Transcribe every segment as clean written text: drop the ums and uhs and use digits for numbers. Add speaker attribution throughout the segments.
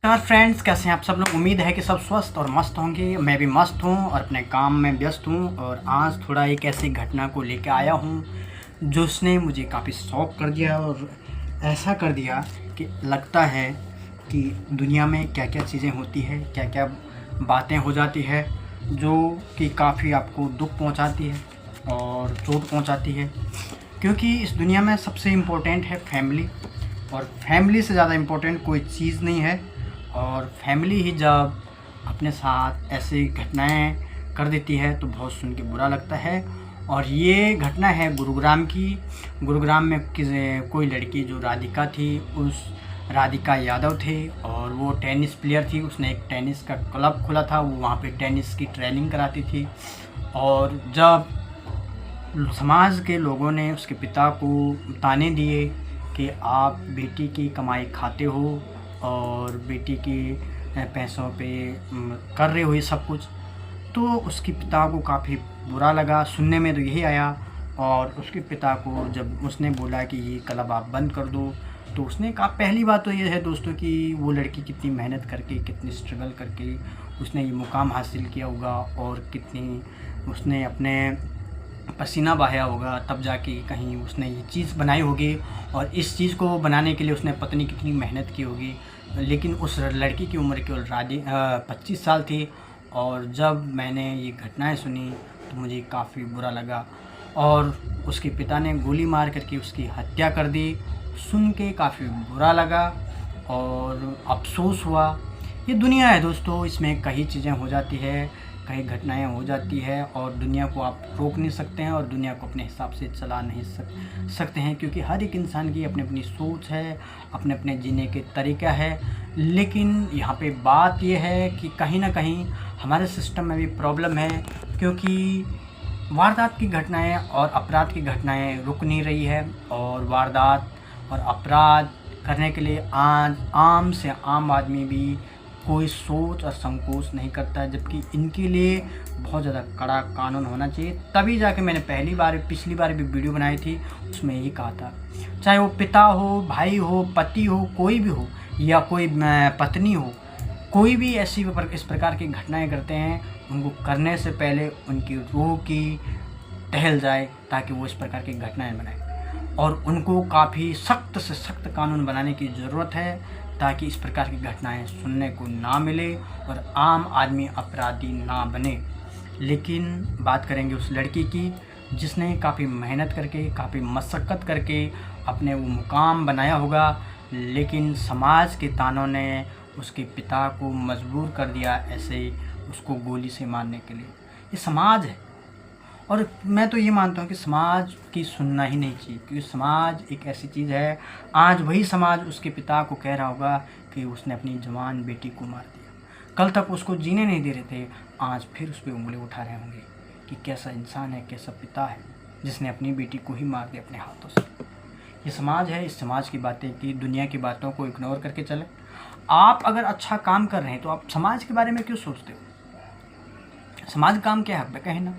Speaker 1: नमस्कार फ्रेंड्स, कैसे हैं आप सब लोग। उम्मीद है कि सब स्वस्थ और मस्त होंगे। मैं भी मस्त हूँ और अपने काम में व्यस्त हूँ। और आज थोड़ा एक ऐसी घटना को लेकर आया हूँ जो उसने मुझे काफ़ी शॉक कर दिया और ऐसा कर दिया कि लगता है कि दुनिया में क्या क्या चीज़ें होती है, क्या क्या बातें हो जाती है जो कि काफ़ी आपको दुख पहुँचाती है और चोट पहुँचाती है। क्योंकि इस दुनिया में सबसे इम्पोर्टेंट है फैमिली, और फैमिली से ज़्यादा इम्पोर्टेंट कोई चीज़ नहीं है। और फैमिली ही जब अपने साथ ऐसी घटनाएं कर देती है तो बहुत सुन के बुरा लगता है। और ये घटना है गुरुग्राम की। गुरुग्राम में कोई लड़की जो राधिका थी, उस राधिका यादव थे और वो टेनिस प्लेयर थी। उसने एक टेनिस का क्लब खोला था, वो वहाँ पे टेनिस की ट्रेनिंग कराती थी। और जब समाज के लोगों ने उसके पिता को ताने दिए कि आप बेटी की कमाई खाते हो और बेटी के पैसों पे कर रहे हो ये सब कुछ, तो उसके पिता को काफ़ी बुरा लगा। सुनने में तो यही आया। और उसके पिता को जब उसने बोला कि ये क्लब आप बंद कर दो, तो उसने कहा, पहली बात तो ये है दोस्तों कि वो लड़की कितनी मेहनत करके, कितनी स्ट्रगल करके उसने ये मुकाम हासिल किया होगा और कितनी उसने अपने पसीना बहाया होगा, तब जाके कहीं उसने ये चीज़ बनाई होगी। और इस चीज़ को बनाने के लिए उसने पता नहीं कितनी मेहनत की होगी। लेकिन उस लड़की की उम्र केवल 25 साल थी। और जब मैंने ये घटनाएं सुनी तो मुझे काफ़ी बुरा लगा। और उसके पिता ने गोली मार करके उसकी हत्या कर दी। सुन के काफ़ी बुरा लगा और अफसोस हुआ। ये दुनिया है दोस्तों, इसमें कई चीज़ें हो जाती है, कई घटनाएं हो जाती है और दुनिया को आप रोक नहीं सकते हैं और दुनिया को अपने हिसाब से चला नहीं सकते हैं। क्योंकि हर एक इंसान की अपनी अपनी सोच है, अपने अपने जीने के तरीका है। लेकिन यहाँ पे बात ये है कि कहीं ना कहीं हमारे सिस्टम में भी प्रॉब्लम है। क्योंकि वारदात की घटनाएं और अपराध की घटनाएं रुक नहीं रही है। और वारदात और अपराध करने के लिए आज आम से आम आदमी भी कोई सोच और संकोच नहीं करता है, जबकि इनके लिए बहुत ज़्यादा कड़ा कानून होना चाहिए। तभी जाके मैंने पिछली बार भी वीडियो बनाई थी, उसमें यही कहा था, चाहे वो पिता हो, भाई हो, पति हो, कोई भी हो, या कोई पत्नी हो, कोई भी ऐसी इस प्रकार की घटनाएं करते हैं, उनको करने से पहले उनकी रूह की टहल जाए ताकि वो इस प्रकार की घटनाएं बनाएं। और उनको काफ़ी सख्त से सख्त कानून बनाने की ज़रूरत है ताकि इस प्रकार की घटनाएं सुनने को ना मिले और आम आदमी अपराधी ना बने। लेकिन बात करेंगे उस लड़की की जिसने काफ़ी मेहनत करके, काफ़ी मशक्क़त करके अपने वो मुकाम बनाया होगा। लेकिन समाज के तानों ने उसके पिता को मजबूर कर दिया ऐसे उसको गोली से मारने के लिए। ये समाज है और मैं तो ये मानता हूँ कि समाज की सुनना ही नहीं चाहिए, क्योंकि समाज एक ऐसी चीज़ है। आज वही समाज उसके पिता को कह रहा होगा कि उसने अपनी जवान बेटी को मार दिया। कल तक उसको जीने नहीं दे रहे थे, आज फिर उस पर उंगली उठा रहे होंगे कि कैसा इंसान है, कैसा पिता है जिसने अपनी बेटी को ही मार दिया अपने हाथों से। ये समाज है, इस समाज की बातें की, दुनिया की बातों को इग्नोर करके चले। आप अगर अच्छा काम कर रहे हैं तो आप समाज के बारे में क्यों सोचते हो? समाज काम क्या है कहें ना।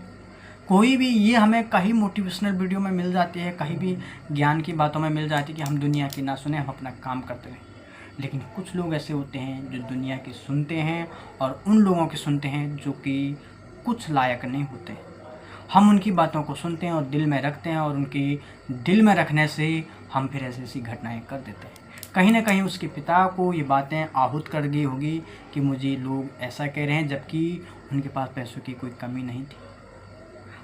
Speaker 1: कोई भी ये हमें कहीं मोटिवेशनल वीडियो में मिल जाती है, कहीं भी ज्ञान की बातों में मिल जाती है कि हम दुनिया की ना सुने, हम अपना काम करते रहें। लेकिन कुछ लोग ऐसे होते हैं जो दुनिया की सुनते हैं और उन लोगों की सुनते हैं जो कि कुछ लायक नहीं होते। हम उनकी बातों को सुनते हैं और दिल में रखते हैं, और उनकी दिल में रखने से हम फिर ऐसी ऐसी घटनाएं कर देते हैं। कहीं ना कहीं उसके पिता को ये बातें आहूत कर गई होगी कि मुझे लोग ऐसा कह रहे हैं, जबकि उनके पास पैसों की कोई कमी नहीं थी।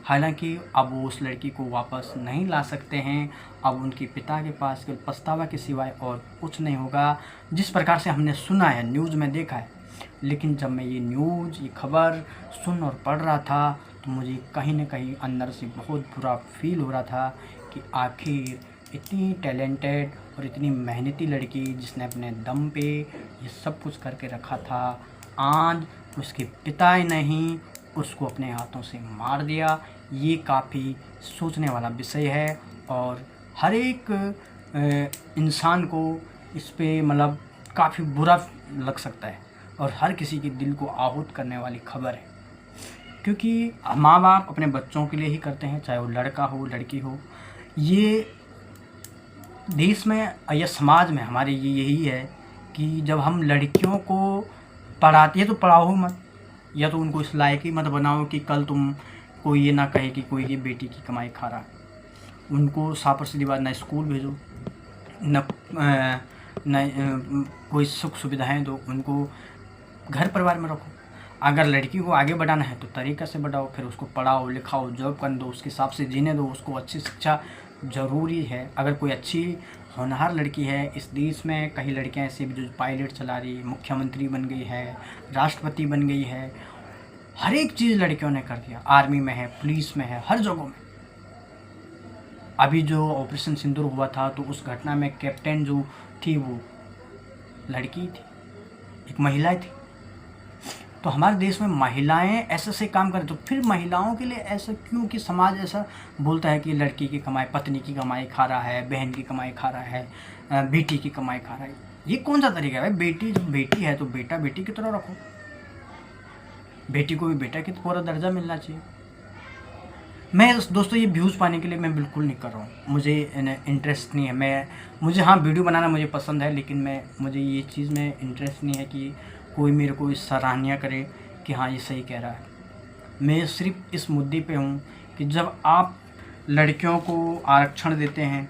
Speaker 1: हालांकि अब वो उस लड़की को वापस नहीं ला सकते हैं। अब उनके पिता के पास केवल पछतावा के सिवाय और कुछ नहीं होगा, जिस प्रकार से हमने सुना है, न्यूज़ में देखा है। लेकिन जब मैं ये खबर सुन और पढ़ रहा था तो मुझे कहीं ना कहीं अंदर से बहुत बुरा फील हो रहा था कि आखिर इतनी टैलेंटेड और इतनी मेहनती लड़की जिसने अपने दम पे ये सब कुछ करके रखा था, आज उसके पिता ने ही उसको अपने हाथों से मार दिया। ये काफ़ी सोचने वाला विषय है और हर एक इंसान को इस पे मतलब काफ़ी बुरा लग सकता है और हर किसी के दिल को आहूत करने वाली खबर है। क्योंकि माँ बाप अपने बच्चों के लिए ही करते हैं, चाहे वो लड़का हो लड़की हो। ये देश में या समाज में हमारे ये यही है कि जब हम लड़कियों को पढ़ाते, तो पढ़ाओ मत, या तो उनको इस लायक ही मत बनाओ कि कल तुम कोई ये ना कहे कि कोई ये बेटी की कमाई खा रहा है। उनको साफ और सीधी बात, ना स्कूल भेजो, न कोई सुख सुविधाएं दो, उनको घर परिवार में रखो। अगर लड़की को आगे बढ़ाना है तो तरीक़ा से बढ़ाओ, फिर उसको पढ़ाओ लिखाओ, जॉब करने दो, उसके हिसाब से जीने दो, उसको अच्छी शिक्षा ज़रूरी है। अगर कोई अच्छी होनहार लड़की है, इस देश में कई लड़कियां ऐसी भी जो पायलट चला रही, मुख्यमंत्री बन गई है, राष्ट्रपति बन गई है, हर एक चीज़ लड़कियों ने कर दिया, आर्मी में है, पुलिस में है, हर जगहों में। अभी जो ऑपरेशन सिंदूर हुआ था तो उस घटना में कैप्टन जो थी वो लड़की थी, एक महिला थी। तो हमारे देश में महिलाएं ऐसे से काम करें, तो फिर महिलाओं के लिए ऐसा क्यों कि समाज ऐसा बोलता है कि लड़की की कमाई, पत्नी की कमाई खा रहा है, बहन की कमाई खा रहा है, बेटी की कमाई खा रहा है। ये कौन सा तरीका है भाई? बेटी जब बेटी है तो बेटा बेटी की तरह रखो, बेटी को भी बेटा की पूरा दर्जा मिलना चाहिए। मैं दोस्तों ये व्यूज़ पाने के लिए मैं बिल्कुल नहीं कर रहा हूँ, मुझे इंटरेस्ट नहीं है। मुझे हाँ वीडियो बनाना मुझे पसंद है, लेकिन मुझे ये चीज़ में इंटरेस्ट नहीं है कि कोई मेरे को इस सराहनीय करे कि हाँ ये सही कह रहा है। मैं सिर्फ इस मुद्दे पे हूँ कि जब आप लड़कियों को आरक्षण देते हैं,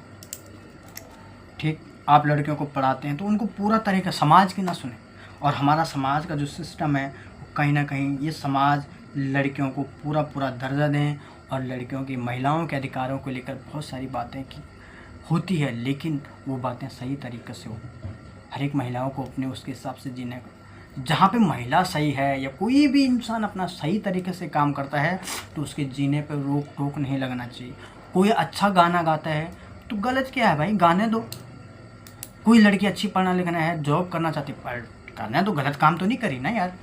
Speaker 1: ठीक, आप लड़कियों को पढ़ाते हैं, तो उनको पूरा तरीका समाज की ना सुने। और हमारा समाज का जो सिस्टम है कहीं ना कहीं ये समाज लड़कियों को पूरा दर्जा दें, और लड़कियों की, महिलाओं के अधिकारों को लेकर बहुत सारी बातें की होती है, लेकिन वो बातें सही तरीके से हो। हर एक महिलाओं को अपने उसके हिसाब से जीने का, जहाँ पे महिला सही है या कोई भी इंसान अपना सही तरीके से काम करता है तो उसके जीने पर रोक टोक नहीं लगना चाहिए। कोई अच्छा गाना गाता है तो गलत क्या है भाई, गाने दो। कोई लड़की अच्छी पढ़ना लिखना है, जॉब करना चाहती है, करना है तो गलत काम तो नहीं करी ना यार।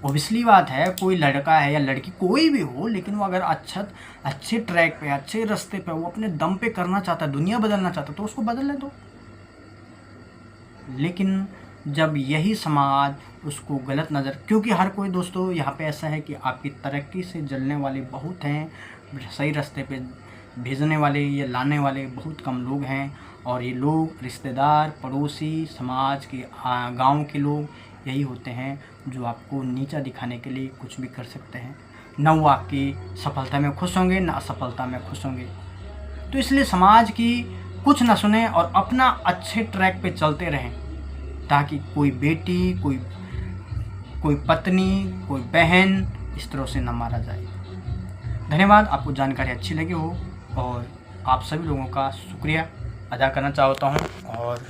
Speaker 1: ओबियसली बात है, कोई लड़का है या लड़की कोई भी हो, लेकिन वो अगर अच्छे ट्रैक पे, अच्छे रास्ते पे, वो अपने दम पे करना चाहता है, दुनिया बदलना चाहता है, तो उसको बदलने दो। लेकिन जब यही समाज उसको गलत नज़र, क्योंकि हर कोई दोस्तों यहाँ पे ऐसा है कि आपकी तरक्की से जलने वाले बहुत हैं, सही रास्ते पे भेजने वाले या लाने वाले बहुत कम लोग हैं। और ये लोग रिश्तेदार, पड़ोसी, समाज के, गांव के लोग यही होते हैं जो आपको नीचा दिखाने के लिए कुछ भी कर सकते हैं। न वो आपकी सफलता में खुश होंगे, न असफलता में खुश होंगे। तो इसलिए समाज की कुछ न सुने और अपना अच्छे ट्रैक पे चलते रहें, ताकि कोई बेटी, कोई पत्नी, कोई बहन इस तरह से न मारा जाए। धन्यवाद। आपको जानकारी अच्छी लगी हो, और आप सभी लोगों का शुक्रिया अदा करना चाहता हूँ। और